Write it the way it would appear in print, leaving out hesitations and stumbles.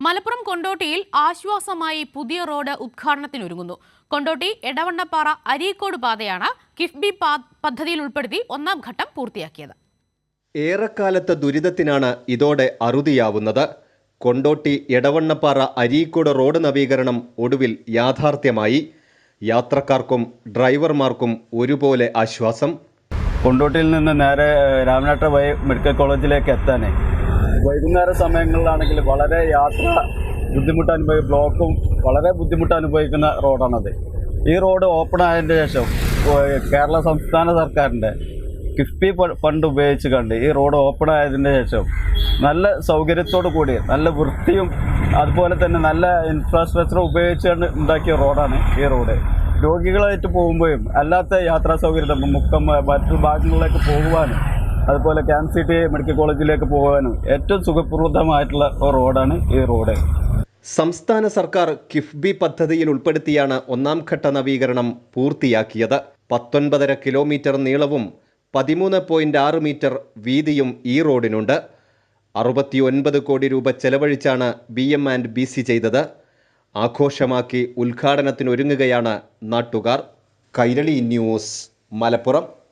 മലപ്പുറം കൊണ്ടോട്ടിയിൽ ആശ്വാസമായി പുതിയ റോഡ് ഉദ്ഘാടനത്തിനൊരുങ്ങുന്നു. കൊണ്ടോട്ടി എടവണ്ണപ്പാറ അരീക്കോട് പാതയാണ് കിഫ്ബി പദ്ധതിയിൽ ഉൾപ്പെടുത്തി ഒന്നാം ഘട്ടം പൂർത്തിയാക്കിയത്. ഏറെക്കാലത്തെ ദുരിതത്തിനാണ് ഇതോടെ അറുതിയാവുന്നത്. കൊണ്ടോട്ടി എടവണ്ണപ്പാറ അരീക്കോട് റോഡ് നവീകരണം ഒടുവിൽ യാഥാർത്ഥ്യമായി. യാത്രക്കാർക്കും ഡ്രൈവർമാർക്കും ഒരുപോലെ ആശ്വാസം. കൊണ്ടോട്ടിയിൽ നിന്ന് നേരെ രാമനാട്ട വഴി മെഡിക്കൽ കോളേജിലേക്ക് എത്താനേ വൈകുന്നേര സമയങ്ങളിലാണെങ്കിൽ വളരെ യാത്ര ബ്ലോക്കും വളരെ ബുദ്ധിമുട്ട് അനുഭവിക്കുന്ന റോഡാണത്. ഈ റോഡ് ഓപ്പൺ ആയതിന് ശേഷം കേരള സംസ്ഥാന സർക്കാരിൻ്റെ കിഫ്ബി ഫണ്ട് ഉപയോഗിച്ച് കണ്ട് ഈ റോഡ് ഓപ്പൺ ആയതിന് ശേഷം നല്ല സൗകര്യത്തോടു കൂടി നല്ല വൃത്തിയും അതുപോലെ തന്നെ നല്ല ഇൻഫ്രാസ്ട്രക്ചർ ഉപയോഗിച്ചുകൊണ്ട് ഉണ്ടാക്കിയ റോഡാണ് ഈ റോഡ്. രോഗികളായിട്ട് പോകുമ്പോഴും അല്ലാത്ത യാത്രാ സൗകര്യം മുക്കം മറ്റു ഭാഗങ്ങളിലേക്ക് പോകുവാനും അതുപോലെ KMCT മെഡിക്കൽ കോളേജിലേക്ക് പോകാനും ഏറ്റവും സുഖപ്രദമായിട്ടുള്ള റോഡാണ് ഈ റോഡ്. സംസ്ഥാന സർക്കാർ കിഫ്ബി പദ്ധതിയിൽ ഉൾപ്പെടുത്തിയാണ് ഒന്നാം ഘട്ട നവീകരണം പൂർത്തിയാക്കിയത്. 19.5 കിലോമീറ്റർ നീളവും 13.6 മീറ്റർ വീതിയും ഈ റോഡിനുണ്ട്. 69 കോടി രൂപ ചെലവഴിച്ചാണ് BM&BC ചെയ്തത്. ആഘോഷമാക്കി ഉദ്ഘാടനത്തിനൊരുങ്ങുകയാണ് നാട്ടുകാർ. കൈരളി ന്യൂസ്, മലപ്പുറം.